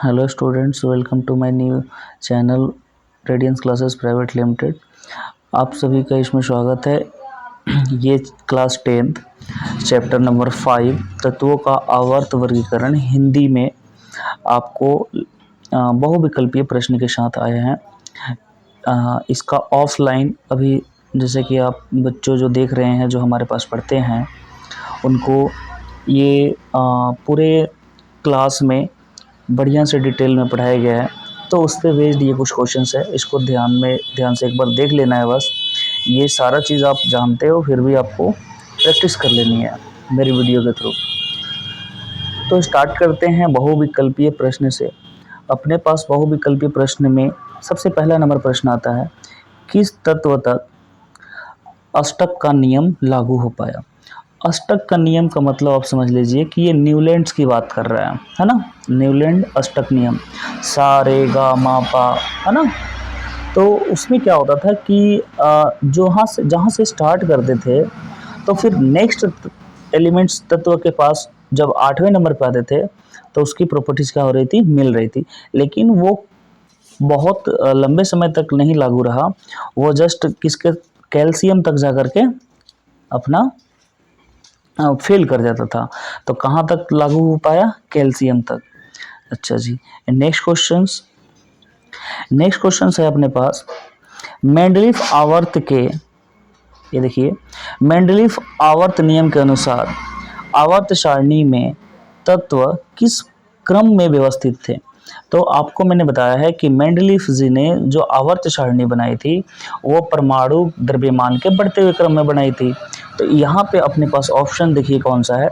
Hello students, welcome to my new channel Radiance classes private limited. आप सभी का इसमें स्वागत है। ये क्लास 10th चैप्टर नंबर 5 तत्वों का आवर्त वर्गीकरण हिंदी में आपको बहुविकल्पीय प्रश्न के साथ आए हैं। इसका ऑफलाइन अभी जैसे कि आप बच्चों जो देख रहे हैं, जो हमारे पास पढ़ते हैं, उनको ये पूरे क्लास में बढ़िया से डिटेल में पढ़ाया गया है। तो उस पर बेस्ड ये कुछ क्वेश्चंस है, इसको ध्यान से एक बार देख लेना है। बस ये सारा चीज़ आप जानते हो, फिर भी आपको प्रैक्टिस कर लेनी है मेरी वीडियो के थ्रू। तो स्टार्ट करते हैं बहुविकल्पीय प्रश्न से। अपने पास बहुविकल्पीय प्रश्न में सबसे पहला नंबर प्रश्न आता है, किस तत्व तक अष्टक का नियम लागू हो पाया। अष्टक का नियम का मतलब आप समझ लीजिए कि ये न्यूलैंड्स की बात कर रहा है ना। न्यूलैंड अष्टक नियम, सा रे गा मा पा, है ना। तो उसमें क्या होता था कि जहाँ से स्टार्ट करते थे, तो फिर नेक्स्ट एलिमेंट्स तत्व के पास जब 8वें नंबर पे आते थे तो उसकी प्रॉपर्टीज क्या हो रही थी, मिल रही थी। लेकिन वो बहुत लंबे समय तक नहीं लागू रहा। वो जस्ट किसके, कैल्शियम तक जा कर के अपना फेल कर जाता था। तो कहाँ तक लागू हो पाया, कैल्शियम तक। अच्छा जी, नेक्स्ट क्वेश्चन है अपने पास, मेंडलीफ आवर्त के, ये देखिए, मेंडलीफ आवर्त नियम के अनुसार आवर्त सारणी में तत्व किस क्रम में व्यवस्थित थे। तो आपको मैंने बताया है कि मेंडलीफ जी ने जो आवर्त सारणी बनाई थी वो परमाणु द्रव्यमान के बढ़ते हुए क्रम में बनाई थी। तो यहाँ पे अपने पास ऑप्शन देखिए कौन सा है।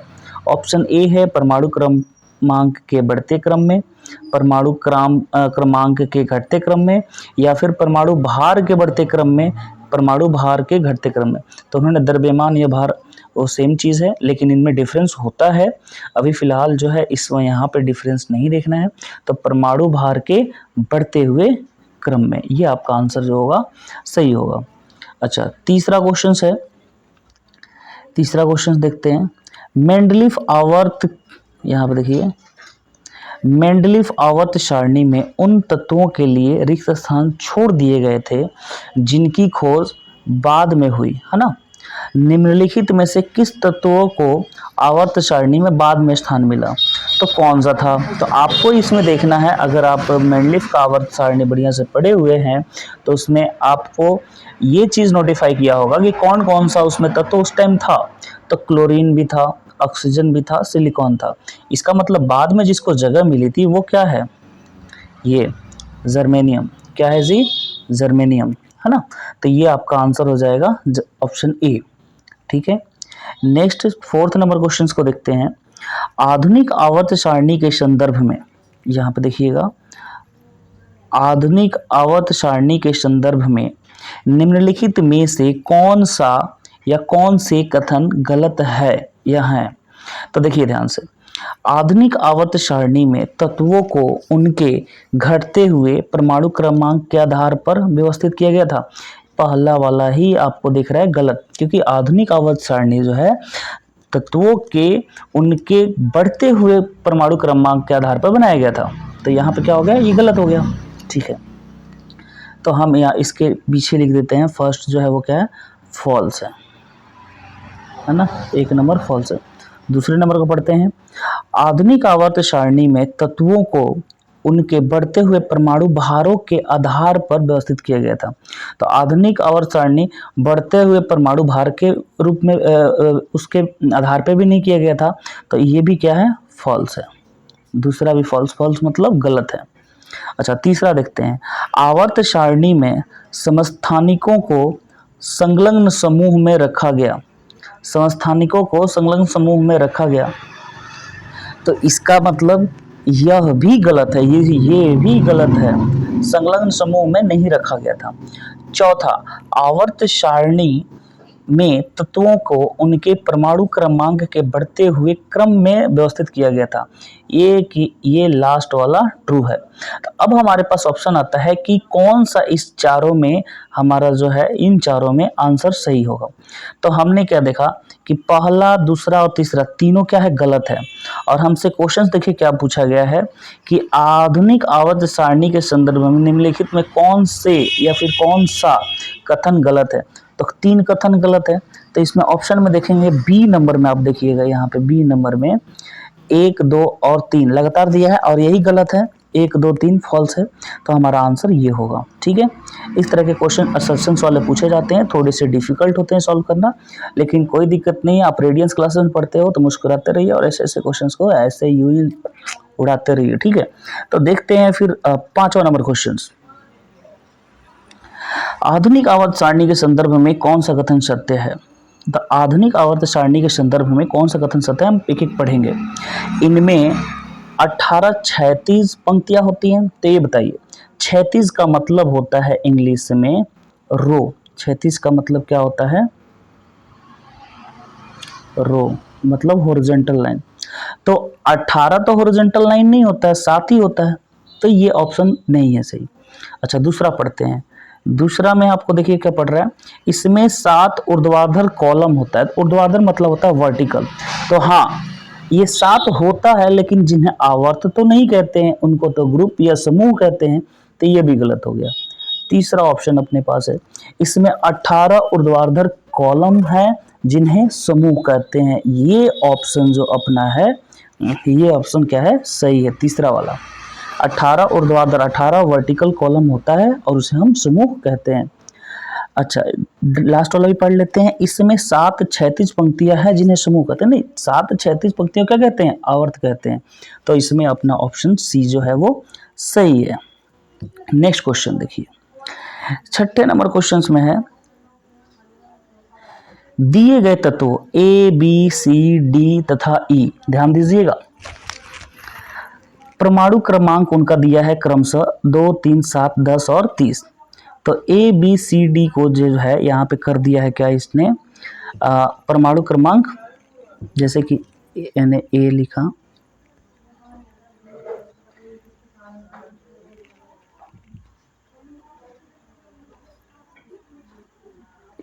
ऑप्शन ए है परमाणु क्रमांक के बढ़ते क्रम में, परमाणु क्रमांक के घटते क्रम में, या फिर परमाणु भार के बढ़ते क्रम में, परमाणु भार के घटते क्रम में। तो उन्होंने द्रव्यमान या भार वो सेम चीज़ है, लेकिन इनमें डिफरेंस होता है। अभी फिलहाल जो है इसमें यहाँ पे डिफरेंस नहीं देखना है। तो परमाणु भार के बढ़ते हुए क्रम में, ये आपका आंसर जो होगा सही होगा। अच्छा, तीसरा क्वेश्चन देखते हैं। मेंडलीफ आवर्त, यहाँ पे देखिए, मेंडलीफ आवर्त सारणी में उन तत्वों के लिए रिक्त स्थान छोड़ दिए गए थे जिनकी खोज बाद में हुई, है ना। निम्नलिखित में से किस तत्वों को आवर्त सारणी में बाद में स्थान मिला, तो कौन सा था। तो आपको इसमें देखना है, अगर आप मेंडलीफ का आवर्त सारणी बढ़िया से पढ़े हुए हैं तो उसमें आपको ये चीज़ नोटिफाई किया होगा कि कौन कौन सा उसमें तत्व उस टाइम था। तो क्लोरीन भी था, ऑक्सीजन भी था, सिलिकॉन था। इसका मतलब बाद में जिसको जगह मिली थी वो क्या है, ये जर्मेनियम। क्या है जी, जर्मेनियम, है ना। तो ये आपका आंसर हो जाएगा ऑप्शन ए। ठीक है, नेक्स्ट 4th नंबर क्वेश्चन को देखते हैं। आधुनिक आवर्त सारणी के संदर्भ में, यहाँ पे देखिएगा, आधुनिक आवर्त सारणी के संदर्भ में निम्नलिखित में से कौन सा या कौन से कथन गलत है या है। तो देखिए ध्यान से, आधुनिक आवर्त सारणी में तत्वों को उनके घटते हुए परमाणु क्रमांक के आधार पर व्यवस्थित किया गया था। पहला वाला ही आपको दिख रहा है गलत, क्योंकि आधुनिक आवर्त सारणी जो है तत्वों के उनके बढ़ते हुए परमाणु क्रमांक के आधार पर बनाया गया था। तो यहाँ पे क्या हो गया, ये गलत हो गया। ठीक है, तो हम यहाँ इसके पीछे लिख देते हैं, फर्स्ट जो है वो क्या है, फॉल्स है ना। 1 नंबर फॉल्स है। दूसरे नंबर को पढ़ते हैं। आधुनिक आवर्त सारणी में तत्वों को उनके बढ़ते हुए परमाणु भारों के आधार पर व्यवस्थित किया गया था। तो आधुनिक आवर्त सारणी बढ़ते हुए परमाणु भार के रूप में उसके आधार पर भी नहीं किया गया था। तो ये भी क्या है, फॉल्स है। दूसरा भी फॉल्स मतलब गलत है। अच्छा, तीसरा देखते हैं। आवर्त सारणी में समस्थानिकों को संलग्न समूह में रखा गया। समस्थानिकों को संलग्न समूह में रखा गया, तो इसका मतलब यह भी गलत है, ये भी गलत है। संलग्न समूह में नहीं रखा गया था। चौथा, आवर्त सारणी में तत्वों को उनके परमाणु क्रमांक के बढ़ते हुए क्रम में व्यवस्थित किया गया था। ये लास्ट वाला ट्रू है। तो अब हमारे पास ऑप्शन आता है कि कौन सा इस चारों में हमारा जो है, इन चारों में आंसर सही होगा। तो हमने क्या देखा कि पहला, दूसरा और तीसरा तीनों क्या है, गलत है। और हमसे क्वेश्चन देखिए क्या पूछा गया है कि आधुनिक आवर्त सारणी के संदर्भ में निम्नलिखित में कौन से या फिर कौन सा कथन गलत है। तो 3 कथन गलत है। तो इसमें ऑप्शन में देखेंगे बी नंबर में, आप देखिएगा यहाँ पे बी नंबर में 1, 2 और 3 लगातार दिया है और यही गलत है, 1, 2, 3 फॉल्स है। तो हमारा आंसर ये होगा। ठीक है, इस तरह के क्वेश्चन असर्शंस वाले पूछे जाते हैं, थोड़े से डिफिकल्ट होते हैं सॉल्व करना, लेकिन कोई दिक्कत नहीं है। आप रेडियंस क्लासेस में पढ़ते हो तो मुस्कुराते रहिए और ऐसे ऐसे क्वेश्चंस को ऐसे यूं ही उड़ाते रहिए। ठीक है, तो देखते हैं फिर 5वां नंबर क्वेश्चन। आधुनिक आवर्त सारणी के संदर्भ में कौन सा कथन सत्य है। तो आधुनिक आवर्त सारणी के संदर्भ में कौन सा कथन सत्य है, हम एक एक पढ़ेंगे। इनमें 18 क्षैतिज पंक्तियां होती हैं। तो ये बताइए, क्षैतिज का मतलब होता है इंग्लिश में रो। क्षैतिज का मतलब क्या होता है, रो मतलब हॉरिजॉन्टल लाइन। तो 18 तो हॉरिजॉन्टल लाइन नहीं होता है, 7 ही होता है। तो ये ऑप्शन नहीं है सही। अच्छा, दूसरा पढ़ते हैं। दूसरा में आपको देखिए क्या पढ़ रहा है, इसमें 7 ऊर्ध्वाधर कॉलम होता है। ऊर्ध्वाधर मतलब होता है वर्टिकल। तो हाँ, ये 7 होता है, लेकिन जिन्हें आवर्त तो नहीं कहते हैं, उनको तो ग्रुप या समूह कहते हैं। तो ये भी गलत हो गया। तीसरा ऑप्शन अपने पास है, इसमें 18 ऊर्ध्वाधर कॉलम है जिन्हें समूह कहते हैं। ये ऑप्शन जो अपना है, ये ऑप्शन क्या है, सही है, तीसरा वाला। 18 ऊर्ध्वाधर, 18 वर्टिकल कॉलम होता है और उसे हम समूह कहते हैं। अच्छा, लास्ट वाला भी पढ़ लेते हैं। इसमें 7 क्षैतिज पंक्तियां हैं जिन्हें समूह कहते हैं। नहीं, 7 क्षैतिज पंक्तियों क्या कहते हैं, आवर्त कहते हैं। तो इसमें अपना ऑप्शन सी जो है वो सही है। नेक्स्ट क्वेश्चन देखिए, 6ठे नंबर क्वेश्चन में है, दिए गए तत्वों ए बी सी डी तथा ई, ध्यान दीजिएगा, परमाणु क्रमांक उनका दिया है क्रमशः 2, 3, 7, 10 और 30। तो ए बी सी डी को जो है यहाँ पे कर दिया है क्या इसने, परमाणु क्रमांक, जैसे कि मैंने ए लिखा,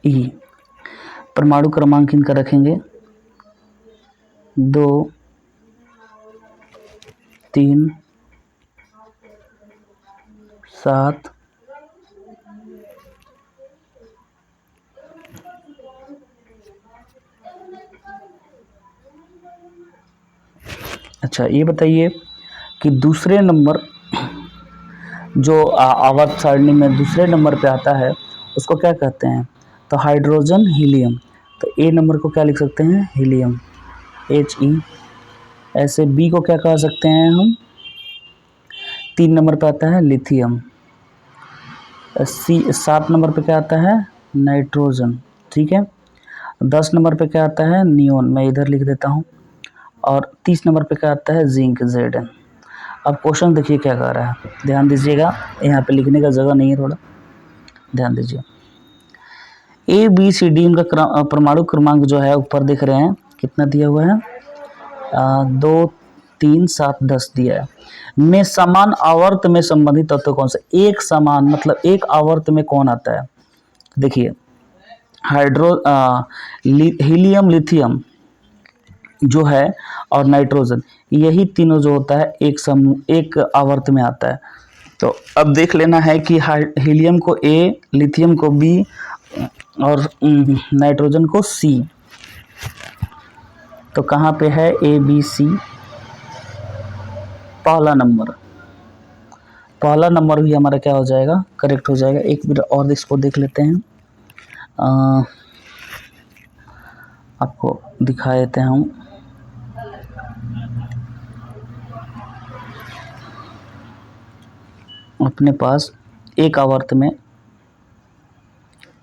ई, परमाणु क्रमांक इनका रखेंगे 2, 3, 7, अच्छा ये बताइए कि दूसरे नंबर जो आवर्त सारणी में दूसरे नंबर पे आता है उसको क्या कहते हैं। तो हाइड्रोजन हीलियम। तो ए नंबर को क्या लिख सकते हैं, हीलियम, He। ऐसे बी को क्या कह सकते हैं हम, 3 नंबर पे आता है लिथियम। सी 7 नंबर पे क्या आता है, नाइट्रोजन। ठीक है, 10 नंबर पे क्या आता है, नियोन, मैं इधर लिख देता हूँ। और 30 नंबर पे क्या आता है, जिंक, Zn। अब क्वेश्चन देखिए क्या कह रहा है, ध्यान दीजिएगा, यहाँ पे लिखने का जगह नहीं है, थोड़ा ध्यान दीजिए। ए बी सी डी का परमाणु क्रमांक जो है ऊपर देख रहे हैं कितना दिया हुआ है, 2, 3, 7, 10 दिया है। में समान आवर्त में संबंधित तत्व कौन सा, एक समान मतलब एक आवर्त में कौन आता है। देखिए, हीलियम, लिथियम जो है और नाइट्रोजन, यही तीनों जो होता है एक आवर्त में आता है। तो अब देख लेना है कि हीलियम को ए, लिथियम को बी और नाइट्रोजन को सी। तो कहाँ पे है ए बी सी, पहला नंबर भी हमारा क्या हो जाएगा, करेक्ट हो जाएगा। एक मिनट और इसको देख लेते हैं, आपको दिखा देते हैं हम। अपने पास एक आवर्त में,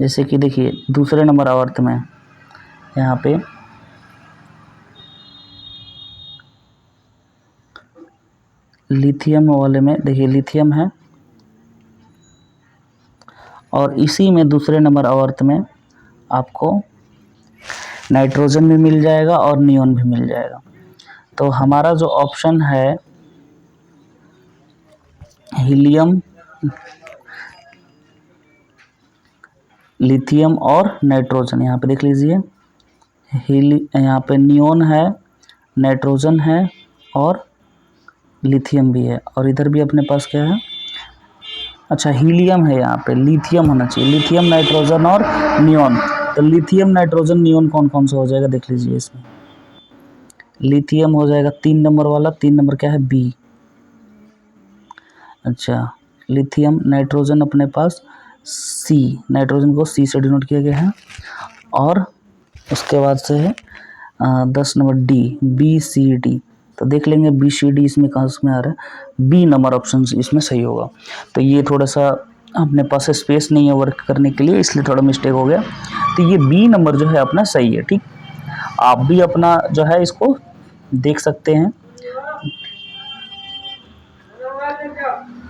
जैसे कि देखिए दूसरे नंबर आवर्त में यहाँ पे लिथियम वाले में देखिए लिथियम है, और इसी में दूसरे नंबर आवर्त में आपको नाइट्रोजन भी मिल जाएगा और नियोन भी मिल जाएगा। तो हमारा जो ऑप्शन है हीलियम, लिथियम और नाइट्रोजन, यहाँ पे देख लीजिए यहाँ पे नियोन है, नाइट्रोजन है और लिथियम भी है। और इधर भी अपने पास क्या है, अच्छा हीलियम है, यहाँ पे लिथियम होना चाहिए, लिथियम, नाइट्रोजन और नियोन। तो लिथियम, नाइट्रोजन, नियोन कौन कौन सा हो जाएगा देख लीजिए। इसमें लिथियम हो जाएगा 3 नंबर वाला, 3 नंबर क्या है, बी। अच्छा, लिथियम, नाइट्रोजन अपने पास सी, नाइट्रोजन को सी से डिनोट किया गया है। और उसके बाद से है 10 number D, B C D. तो देख लेंगे बी सी डी इसमें कहाँ में आ रहा है, बी नंबर ऑप्शन इसमें सही होगा। तो ये थोड़ा सा अपने पास स्पेस नहीं है वर्क करने के लिए, इसलिए थोड़ा मिस्टेक हो गया। तो ये बी नंबर जो है अपना सही है। ठीक, आप भी अपना जो है इसको देख सकते हैं।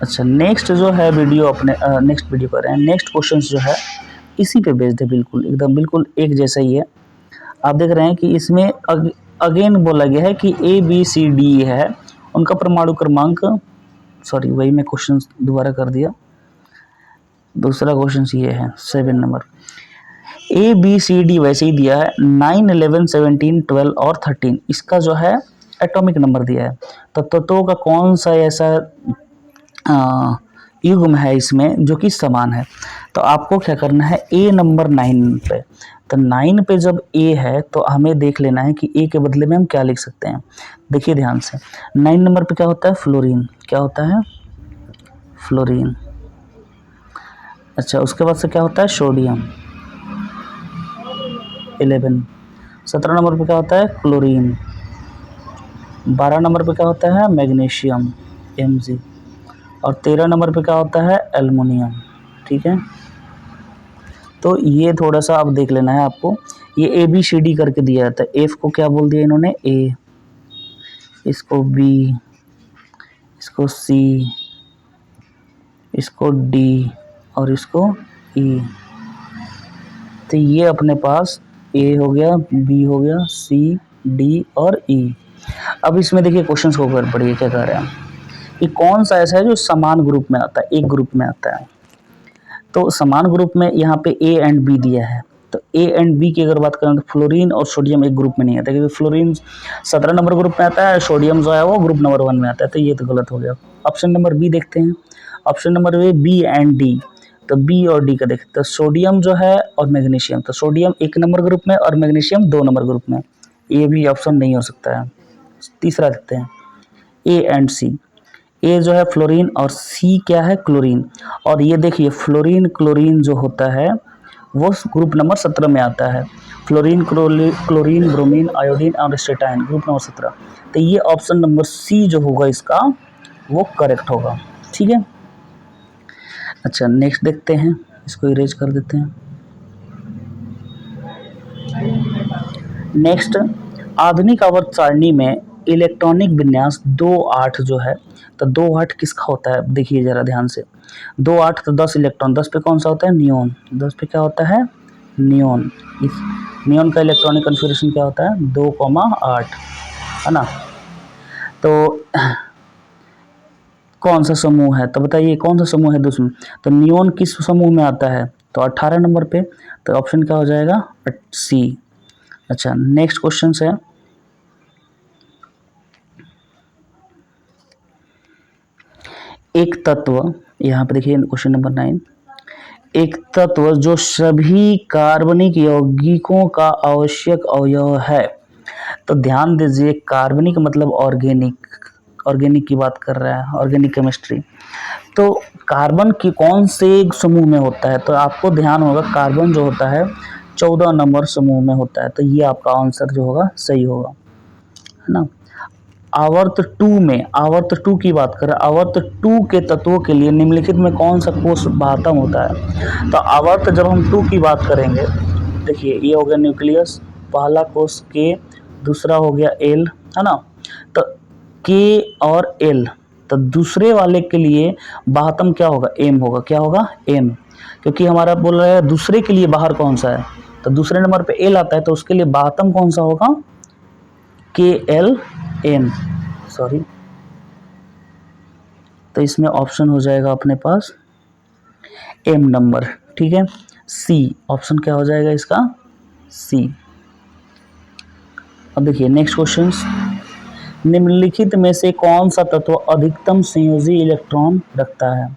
अच्छा, नेक्स्ट जो है वीडियो अपने नेक्स्ट वीडियो कर रहे हैं, नेक्स्ट क्वेश्चन जो है इसी पे बेस्ड है, बिल्कुल एकदम बिल्कुल एक जैसा ही है। आप देख रहे हैं कि इसमें अगेन बोला गया है कि ए बी सी डी है, उनका परमाणु क्रमांक, सॉरी वही मैं क्वेश्चन दोबारा कर दिया। दूसरा क्वेश्चन ये है 7 number, A B C D वैसे ही दिया है, 9, 11, 17, 12 और 13 इसका जो है एटॉमिक नंबर दिया है। तो तत्वों का कौन सा ऐसा युग्म है इसमें जो कि समान है। तो आपको क्या करना है, ए नंबर 9 पे, तो 9 पे जब ए है तो हमें देख लेना है कि ए के बदले में हम क्या लिख सकते हैं। देखिए ध्यान से, 9 नंबर पे क्या होता है, फ्लोरीन। क्या होता है, फ्लोरीन। अच्छा, उसके बाद से क्या होता है, सोडियम 11। 17 नंबर पे क्या होता है, क्लोरीन। 12 नंबर पे क्या होता है, मैग्नीशियम Mg। और 13 नंबर पे क्या होता है, एल्युमिनियम। ठीक है, तो ये थोड़ा सा आप देख लेना है आपको। ये ए बी सी डी करके दिया था, एफ को क्या बोल दिया इन्होंने, ए, इसको बी, इसको सी, इसको डी और इसको ई। तो ये अपने पास ए हो गया, बी हो गया, सी, डी और ई। अब इसमें देखिए क्वेश्चन को कर पड़िए क्या कह रहे हैं कि कौन सा ऐसा है जो समान ग्रुप में आता है, एक ग्रुप में आता है। तो समान ग्रुप में यहाँ पे ए एंड बी दिया है। तो ए एंड बी की अगर बात करें तो फ्लोरीन और सोडियम एक ग्रुप में नहीं आता, क्योंकि फ्लोरीन 17 नंबर ग्रुप में आता है, सोडियम जो है वो ग्रुप नंबर 1 में आता है। तो ये तो गलत हो गया। ऑप्शन नंबर बी देखते हैं, option number B and D. तो बी और डी का देखते हैं, तो सोडियम जो है और मैग्नीशियम, तो सोडियम 1 नंबर ग्रुप में और मैग्नीशियम 2 नंबर ग्रुप में, ये भी ऑप्शन नहीं हो सकता है। तीसरा देखते हैं, ए एंड सी। ए जो है फ्लोरीन और सी क्या है, क्लोरीन। और ये देखिए फ्लोरीन क्लोरीन जो होता है वो ग्रुप नंबर 17 में आता है। फ्लोरीन क्लोरीन ब्रोमीन आयोडीन और स्टेटाइन ग्रुप नंबर 17। तो ये ऑप्शन नंबर सी जो होगा इसका वो करेक्ट होगा। ठीक है, अच्छा नेक्स्ट देखते हैं, इसको इरेज कर देते हैं। नेक्स्ट, आधुनिक आवर्त सारणी में इलेक्ट्रॉनिक विन्यास 2-8 जो है, तो 2-8 किसका होता है, देखिए जरा ध्यान से। 2-8 तो 10 इलेक्ट्रॉन, 10 पे कौन सा होता है, नियोन। 10 पे क्या होता है, नियोन। इस नियोन का इलेक्ट्रॉनिक कन्फिग्रेशन क्या होता है, 2,8 है ना। तो कौन सा समूह है, तो बताइए कौन सा समूह है दूसरा। तो नियोन किस समूह में आता है, तो 18 नंबर पे। तो ऑप्शन क्या हो जाएगा, सी। अच्छा नेक्स्ट क्वेश्चन है, एक तत्व, यहाँ पे देखिए क्वेश्चन नंबर 9, एक तत्व जो सभी कार्बनिक यौगिकों का आवश्यक अवयव है। तो ध्यान दीजिए, कार्बनिक मतलब ऑर्गेनिक, ऑर्गेनिक की बात कर रहा है, ऑर्गेनिक केमिस्ट्री। तो कार्बन की कौन से समूह में होता है, तो आपको ध्यान होगा कार्बन जो होता है 14 नंबर समूह में होता है। तो ये आपका आंसर जो होगा सही होगा, है ना। आवर्त 2 में, आवर्त 2 की बात करें, आवर्त 2 के तत्वों के लिए निम्नलिखित में कौन सा कोष बाहतम होता है। तो आवर्त जब हम 2 की बात करेंगे, देखिए ये हो गया न्यूक्लियस, पहला कोष के, दूसरा हो गया एल, है ना। तो के और एल, तो दूसरे वाले के लिए बाहतम क्या होगा, एम होगा। क्या होगा, एम, क्योंकि हमारा बोल रहा है दूसरे के लिए बाहर कौन सा है, तो दूसरे नंबर पे एल आता है, तो उसके लिए बाहतम कौन सा होगा, के एल एन, सॉरी। तो इसमें ऑप्शन हो जाएगा अपने पास एम नंबर। ठीक है, सी ऑप्शन क्या हो जाएगा इसका, सी। अब देखिए नेक्स्ट क्वेश्चन, निम्नलिखित में से कौन सा तत्व अधिकतम संयोजी इलेक्ट्रॉन रखता है?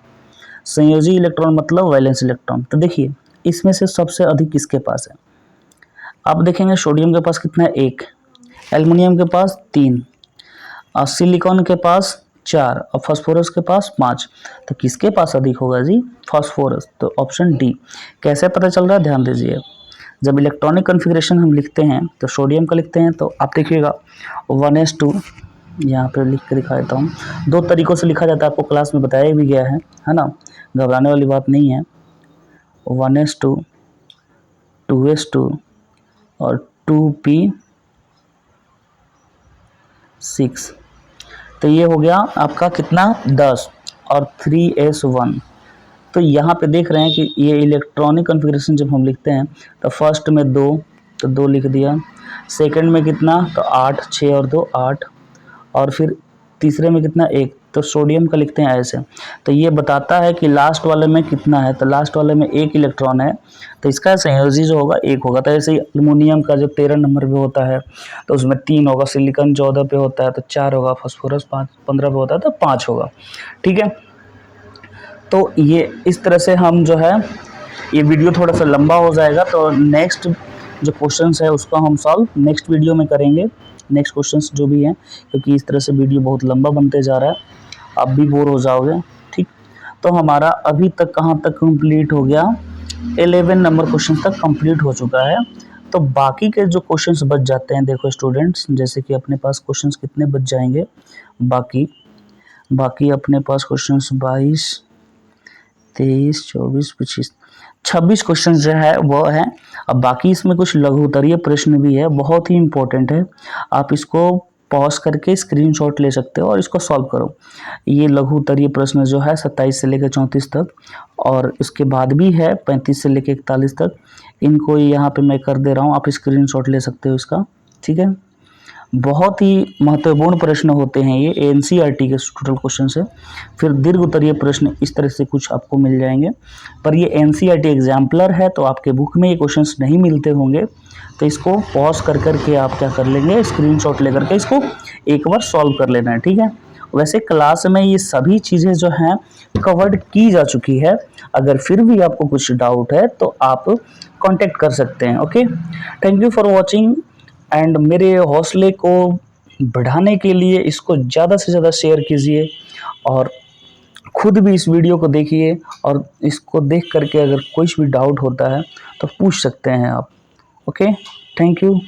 संयोजी इलेक्ट्रॉन मतलब वैलेंस इलेक्ट्रॉन। तो देखिए इसमें से सबसे अधिक किसके पास है? आप देखेंगे सोडियम के पास कितना है? 1, एल्युमिनियम के पास 3, और सिलिकॉन के पास 4 और फास्फोरस के पास 5। तो किसके पास अधिक होगा जी? फास्फोरस। तो ऑप्शन डी। कैसे पता चल रहा है? ध्यान दीजिए, जब इलेक्ट्रॉनिक कॉन्फ़िगरेशन हम लिखते हैं तो सोडियम का लिखते हैं तो आप देखिएगा 1s2, यहाँ पे लिख के दिखा देता हूँ। 2 तरीक़ों से लिखा जाता है, आपको क्लास में बताया भी गया है ना, घबराने वाली बात नहीं है। 1s2, 2s2 और 2p6। तो ये हो गया आपका कितना? 10 और 3s1। तो यहाँ पे देख रहे हैं कि ये इलेक्ट्रॉनिक कॉन्फ़िगरेशन जब हम लिखते हैं तो फर्स्ट में 2, तो 2 लिख दिया, सेकंड में कितना? तो 8, 6 और 2 8, और फिर तीसरे में कितना? 1। तो सोडियम का लिखते हैं ऐसे। तो ये बताता है कि लास्ट वाले में कितना है, तो लास्ट वाले में 1 इलेक्ट्रॉन है, तो इसका संयोजी जो होगा 1 होगा। तो ऐसे ही एल्युमिनियम का जो 13 नंबर पे होता है तो उसमें 3 होगा, सिलिकॉन 14 पे होता है तो 4 होगा, फास्फोरस 15 पे होता है तो 5 होगा। ठीक है, तो ये इस तरह से हम जो है, ये वीडियो थोड़ा सा लंबा हो जाएगा, तो नेक्स्ट जो क्वेश्चंस है उसका हम सॉल्व नेक्स्ट वीडियो में करेंगे, नेक्स्ट क्वेश्चंस जो भी हैं, क्योंकि इस तरह से वीडियो बहुत लंबा बनते जा रहा है, आप भी बोर हो जाओगे। ठीक, तो हमारा अभी तक कहाँ तक कंप्लीट हो गया? 11 नंबर क्वेश्चन तक कंप्लीट हो चुका है। तो बाकी के जो क्वेश्चंस बच जाते हैं, देखो स्टूडेंट्स, जैसे कि अपने पास क्वेश्चंस कितने बच जाएंगे, बाकी अपने पास क्वेश्चंस 22, 23, 24, 25, 26 क्वेश्चन जो है वो है। अब बाकी इसमें कुछ लघु उत्तरीय प्रश्न भी है, बहुत ही इंपॉर्टेंट है, आप इसको पॉज करके स्क्रीनशॉट ले सकते हो और इसको सॉल्व करो। ये लघु उत्तरीय प्रश्न जो है 27 से लेकर 34 तक, और इसके बाद भी है 35 से लेकर 41 तक। इनको यहाँ पे मैं कर दे रहा हूँ, आप स्क्रीनशॉट ले सकते हो इसका। ठीक है, बहुत ही महत्वपूर्ण प्रश्न होते हैं ये, एनसीईआरटी के टोटल क्वेश्चन है। फिर दीर्घ उत्तरीय प्रश्न इस तरह से कुछ आपको मिल जाएंगे, पर ये एनसीईआरटी एग्जाम्पलर है तो आपके बुक में ये क्वेश्चंस नहीं मिलते होंगे, तो इसको पॉज कर करके आप क्या कर लेंगे, स्क्रीनशॉट लेकर के इसको एक बार सॉल्व कर लेना है। ठीक है, वैसे क्लास में ये सभी चीज़ें जो हैं कवर्ड की जा चुकी है, अगर फिर भी आपको कुछ डाउट है तो आप कांटेक्ट कर सकते हैं। Okay, thank you for watching, and मेरे हौसले को बढ़ाने के लिए इसको ज़्यादा से ज़्यादा शेयर कीजिए, और खुद भी इस वीडियो को देखिए, और इसको देख करके अगर कुछ भी डाउट होता है तो पूछ सकते हैं आप। Okay, thank you.